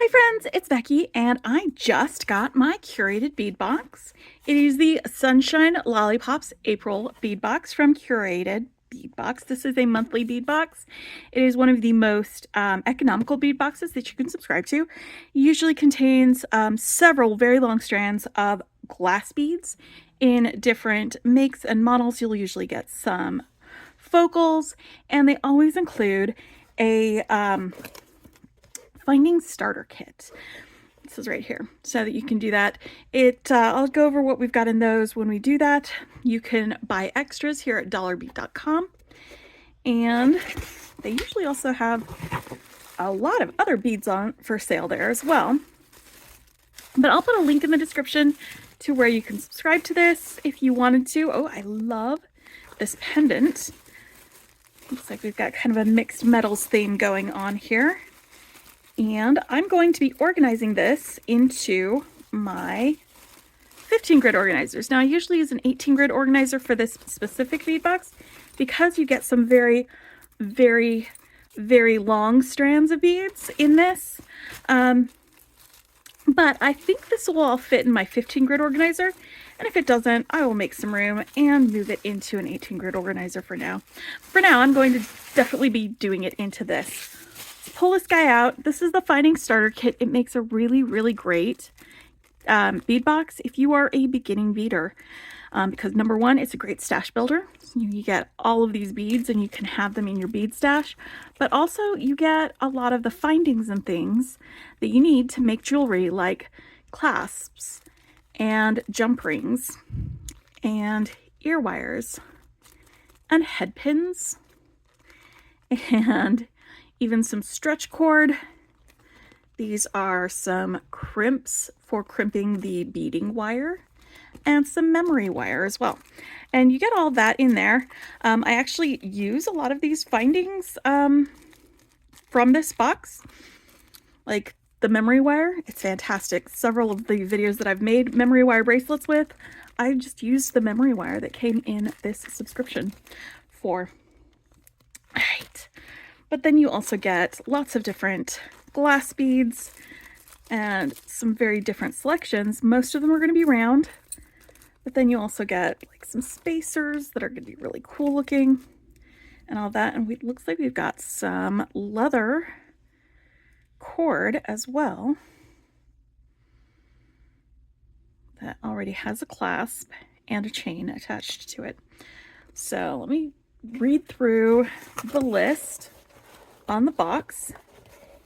Hi friends, it's Becky and I just got my curated bead box. It is the Sunshine Lollipops April bead box from Curated Bead Box. This is a monthly bead box. It is one of the most economical bead boxes that you can subscribe to. It usually contains several very long strands of glass beads in different makes and models. You'll usually get some focals, and they always include a finding starter kit. This is right here so that you can do that. I'll go over what we've got in those when we do that. You can buy extras here at dollarbead.com, and they usually also have a lot of other beads on for sale there as well. But I'll put a link in the description to where you can subscribe to this if you wanted to. Oh, I love this pendant. Looks like we've got kind of a mixed metals theme going on here. And I'm going to be organizing this into my 15 grit organizers. Now I usually use an 18 grit organizer for this specific bead box because you get some very, very, very long strands of beads in this. But I think this will all fit in my 15 grit organizer. And if it doesn't, I will make some room and move it into an 18 grit organizer for now. For now, I'm going to definitely be doing it into this. Let's pull this guy out. This is the Finding Starter Kit. It makes a really, really great bead box if you are a beginning beader. Because number one, it's a great stash builder. You get all of these beads and you can have them in your bead stash. But also you get a lot of the findings and things that you need to make jewelry, like clasps and jump rings and ear wires and head pins and even some stretch cord. These are some crimps for crimping the beading wire and some memory wire as well. And you get all that in there. I actually use a lot of these findings from this box, like the memory wire. It's fantastic. Several of the videos that I've made memory wire bracelets with, I just used the memory wire that came in this subscription for. All right. But then you also get lots of different glass beads and some very different selections. Most of them are going to be round, but then you also get like some spacers that are going to be really cool looking and all that. And it looks like we've got some leather cord as well that already has a clasp and a chain attached to it. So let me read through the list on the box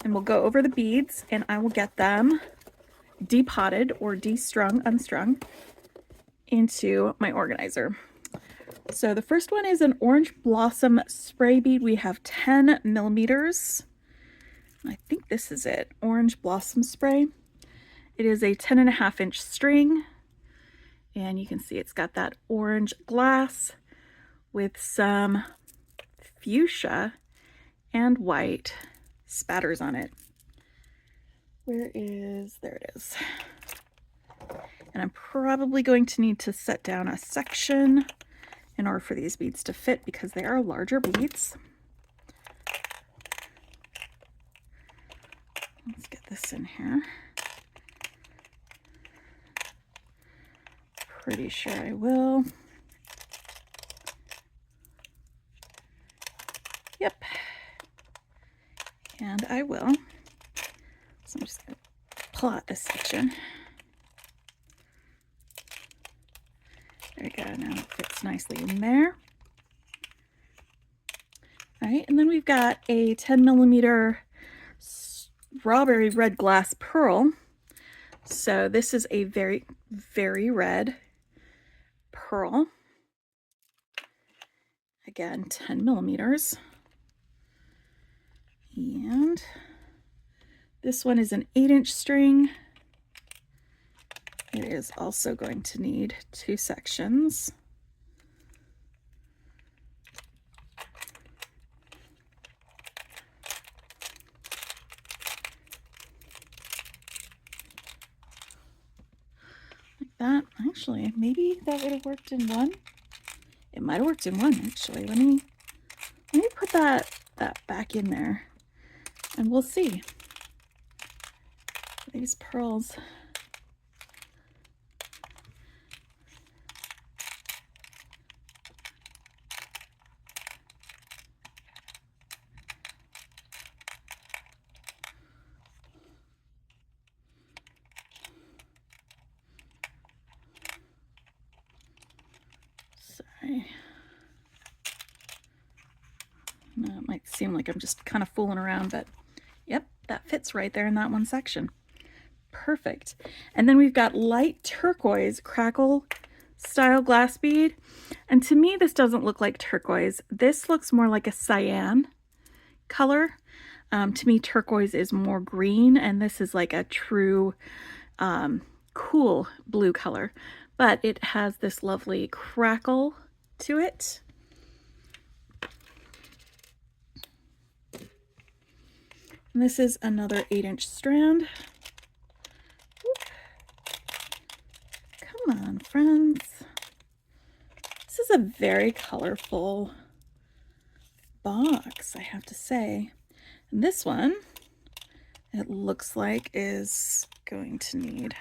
and we'll go over the beads, and I will get them depotted or de-strung, unstrung into my organizer. So the first one is an orange blossom spray bead. We have 10 millimeters. I think this is it, orange blossom spray. It is a 10.5-inch string, and you can see it's got that orange glass with some fuchsia and white spatters on it. There it is. And I'm probably going to need to set down a section in order for these beads to fit because they are larger beads. Let's get this in here. Pretty sure I will. Yep. And I will. So I'm just going to pull out this section. There we go. Now it fits nicely in there. All right, and then we've got a 10 millimeter strawberry red glass pearl. So this is a very, very red pearl. Again, 10 millimeters. And this one is an 8-inch string. It is also going to need 2 sections. Like that. Actually, maybe that would have worked in one. It might have worked in one, actually. Let me put that back in there and we'll see. these pearls. Sorry. Now, it might seem like I'm just kind of fooling around, but yep, that fits right there in that one section. Perfect. And then we've got light turquoise crackle style glass bead. And to me, this doesn't look like turquoise. This looks more like a cyan color. To me, turquoise is more green, and this is like a true cool blue color. But it has this lovely crackle to it. And this is another 8-inch strand. Come on, friends. This is a very colorful box, I have to say. And this one, it looks like, is going to need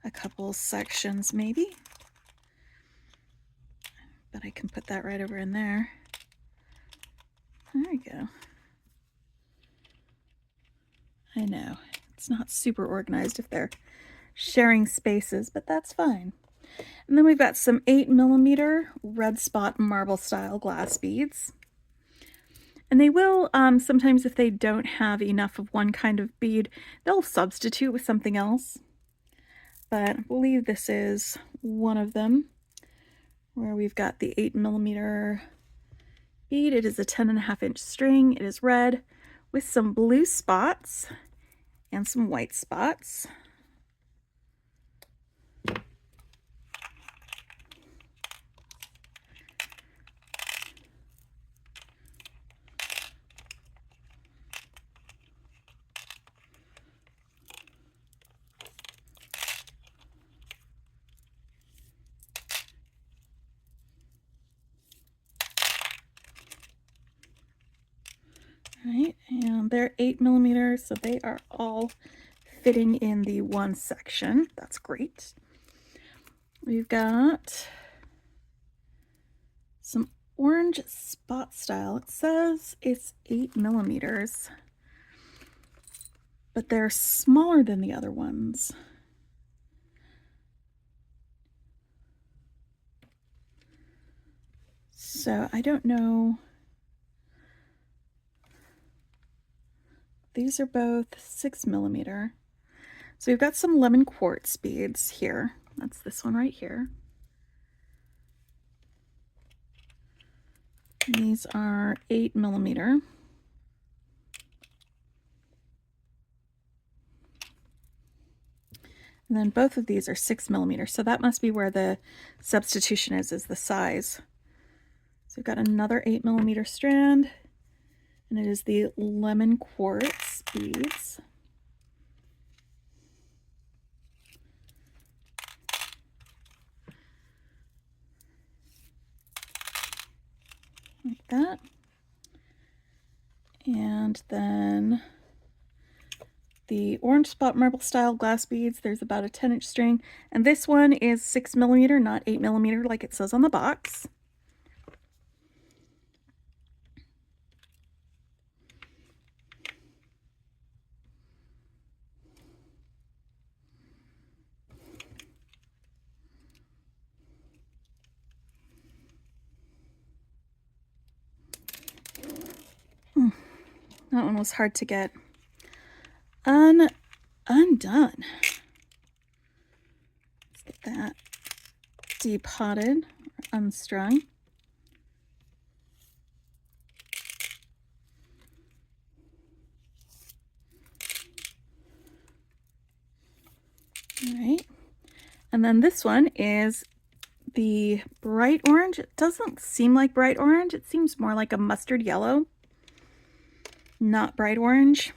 a couple sections maybe. But I can put that right over in there. There we go. I know, it's not super organized if they're sharing spaces, but that's fine. And then we've got some 8mm red spot marble style glass beads. And they will, sometimes if they don't have enough of one kind of bead, they'll substitute with something else. But I believe this is one of them, where we've got the 8mm bead. It is a 10.5-inch string. It is red with some blue spots and some white spots. Right, and they're 8mm, so they are all fitting in the one section. That's great. We've got some orange spot style. It says it's 8mm, but they're smaller than the other ones. So I don't know. These are both 6mm. So we've got some lemon quartz beads here. That's this one right here. And these are 8mm. And then both of these are 6mm. So that must be where the substitution is the size. So we've got another 8mm strand, and it is the lemon quartz beads. Like that. And then the orange spot marble style glass beads, there's about a 10-inch string, and this one is 6mm, not 8mm like it says on the box. That one was hard to get undone. Let's get that depotted, unstrung. All right, and then this one is the bright orange. It doesn't seem like bright orange. It seems more like a mustard yellow, not bright orange.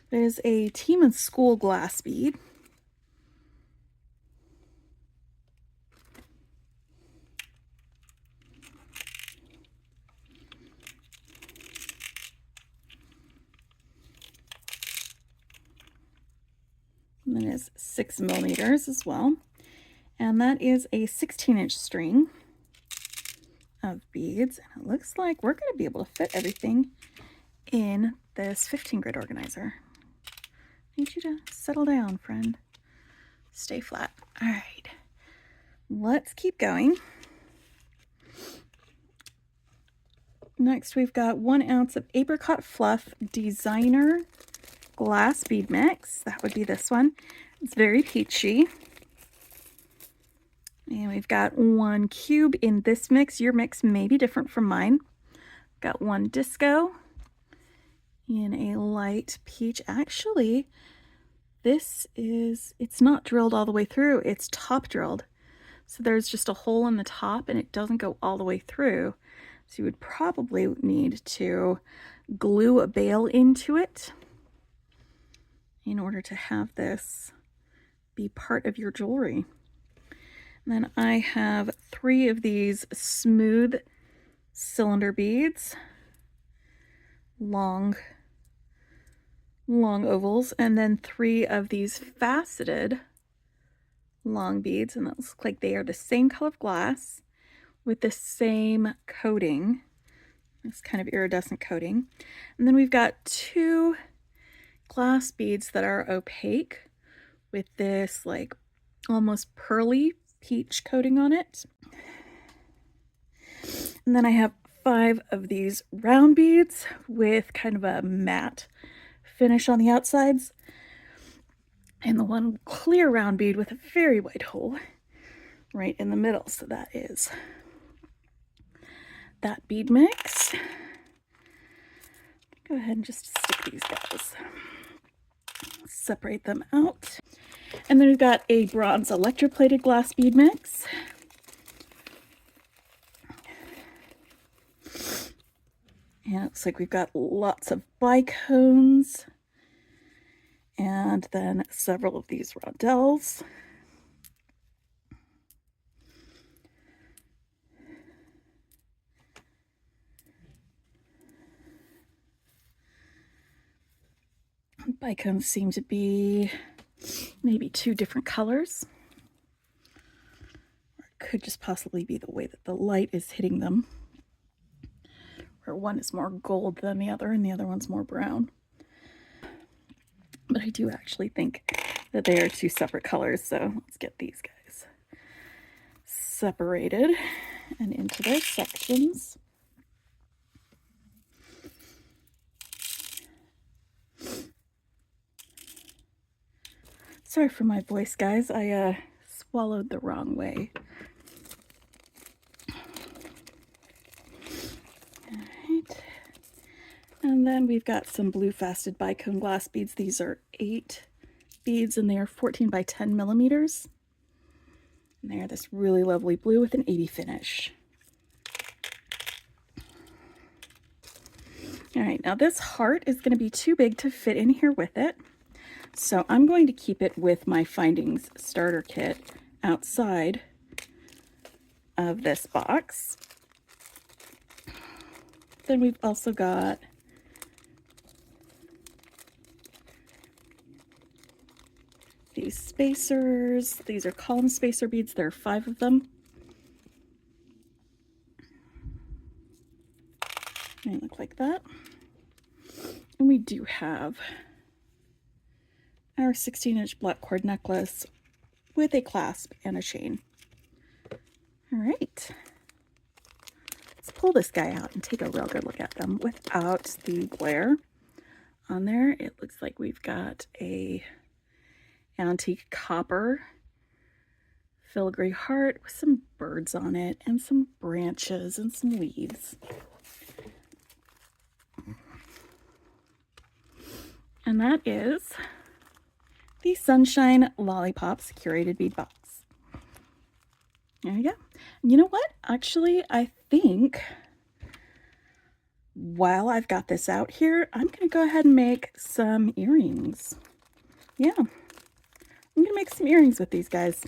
There's a Team and School glass bead. And then it's 6 millimeters as well. And that is a 16-inch string of beads. And it looks like we're going to be able to fit everything in this 15 grit organizer. Need you to settle down, friend. Stay flat. All right, let's keep going. Next, we've got 1 ounce of Apricot Fluff Designer Glass Bead Mix. That would be this one. It's very peachy. And we've got 1 cube in this mix. Your mix may be different from mine. Got 1 disco in a light peach. Actually, it's not drilled all the way through. It's top drilled. So there's just a hole in the top and it doesn't go all the way through. So you would probably need to glue a bail into it in order to have this be part of your jewelry. And then I have 3 of these smooth cylinder beads, long ovals, and then 3 of these faceted long beads, and those look like they are the same color of glass with the same coating, this kind of iridescent coating. And then we've got 2 glass beads that are opaque with this like almost pearly peach coating on it. And then I have 5 of these round beads with kind of a matte finish on the outsides, and the 1 clear round bead with a very wide hole right in the middle. So that is that bead mix. Go ahead and just stick these guys, separate them out. And then we've got a bronze electroplated glass bead mix. And it looks like we've got lots of bicones and then several of these rondelles. Bicones seem to be maybe 2 different colors. Or it could just possibly be the way that the light is hitting them, where one is more gold than the other and the other one's more brown. But I do actually think that they are 2 separate colors, so let's get these guys separated and into their sections. Sorry for my voice, guys. I swallowed the wrong way. Alright. And then we've got some blue faceted bicone glass beads. These are 8 beads and they are 14 by 10 millimeters. And they are this really lovely blue with an 80 finish. Alright, now this heart is going to be too big to fit in here with it. So I'm going to keep it with my Findings starter kit outside of this box. Then we've also got these spacers. These are column spacer beads. There are 5 of them. They look like that. And we do have our 16-inch black cord necklace with a clasp and a chain. All right, let's pull this guy out and take a real good look at them without the glare on there. It looks like we've got a antique copper filigree heart with some birds on it and some branches and some leaves. And that is the Sunshine Lollipops Curated Bead Box. There you go. You know what? Actually, I think while I've got this out here, I'm going to go ahead and make some earrings. Yeah, I'm going to make some earrings with these guys.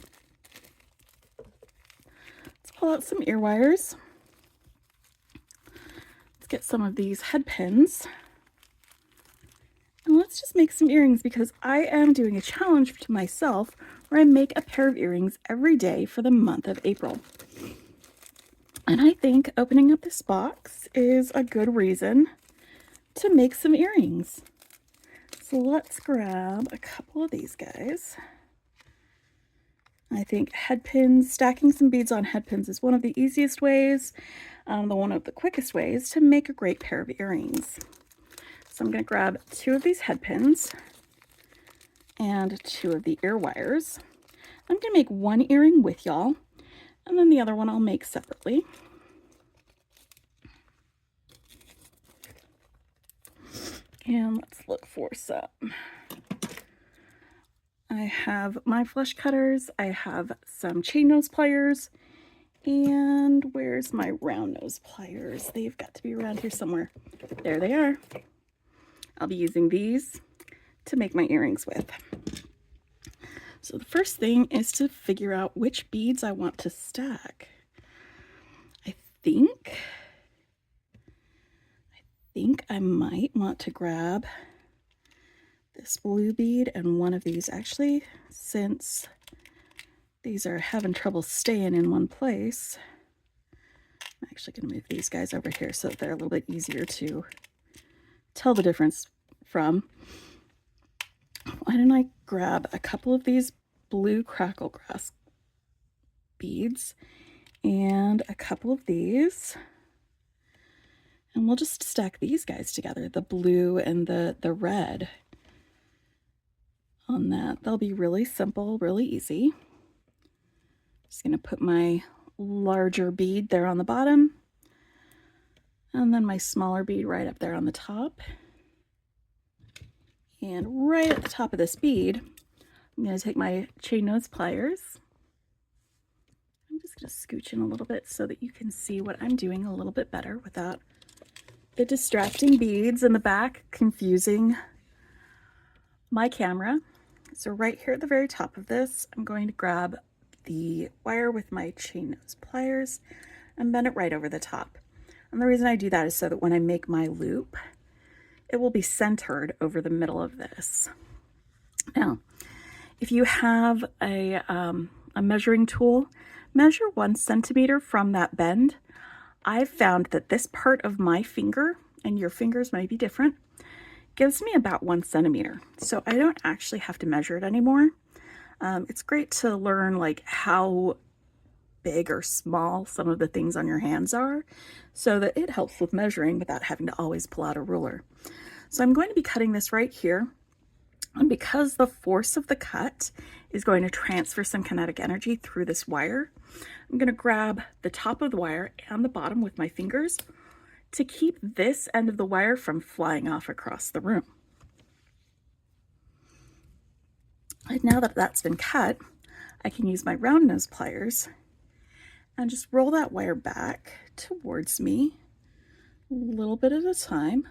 Let's pull out some ear wires. Let's get some of these head pins And let's just make some earrings because I am doing a challenge to myself where I make a pair of earrings every day for the month of April. And I think opening up this box is a good reason to make some earrings. So let's grab a couple of these guys. I think head pins, stacking some beads on head pins is one of the easiest ways, one of the quickest ways to make a great pair of earrings. So I'm going to grab 2 of these head pins and 2 of the ear wires. I'm going to make one earring with y'all, and then the other one I'll make separately. And let's look for some. I have my flush cutters, I have some chain nose pliers, and where's my round nose pliers? They've got to be around here somewhere. There they are. I'll be using these to make my earrings with. So the first thing is to figure out which beads I want to stack. I think I might want to grab this blue bead and one of these. Actually, since these are having trouble staying in one place, I'm actually going to move these guys over here so that they're a little bit easier to tell the difference from. Why don't I grab a couple of these blue crackle grass beads and a couple of these, and we'll just stack these guys together, the blue and the red on that. They'll be really simple, really easy. Just going to put my larger bead there on the bottom, and then my smaller bead right up there on the top. And right at the top of this bead, I'm going to take my chain nose pliers. I'm just going to scooch in a little bit so that you can see what I'm doing a little bit better without the distracting beads in the back confusing my camera. So right here at the very top of this, I'm going to grab the wire with my chain nose pliers and bend it right over the top. And the reason I do that is so that when I make my loop, it will be centered over the middle of this. Now, if you have a measuring tool, measure 1 centimeter from that bend. I've found that this part of my finger, and your fingers might be different, gives me about 1 centimeter. So I don't actually have to measure it anymore. It's great to learn like how big or small some of the things on your hands are so that it helps with measuring without having to always pull out a ruler. So I'm going to be cutting this right here. And because the force of the cut is going to transfer some kinetic energy through this wire, I'm going to grab the top of the wire and the bottom with my fingers to keep this end of the wire from flying off across the room. And now that that's been cut, I can use my round nose pliers and just roll that wire back towards me a little bit at a time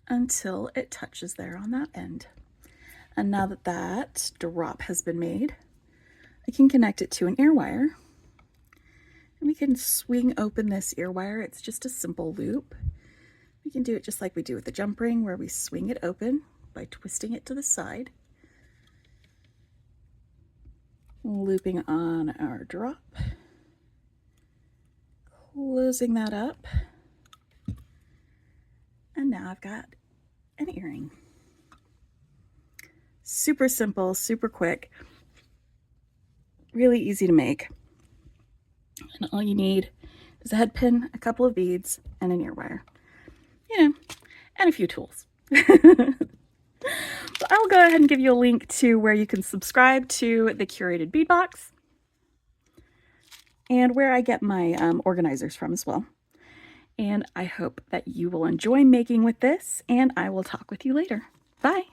until it touches there on that end. And now that that drop has been made, I can connect it to an ear wire. And we can swing open this ear wire. It's just a simple loop. We can do it just like we do with the jump ring, where we swing it open by twisting it to the side, looping on our drop, closing that up, and now I've got an earring. Super simple, super quick, really easy to make. And all you need is a head pin, a couple of beads, and an ear wire. You know, and a few tools. So I'll go ahead and give you a link to where you can subscribe to the Curated Bead box and where I get my organizers from as well. And I hope that you will enjoy making with this, and I will talk with you later. Bye.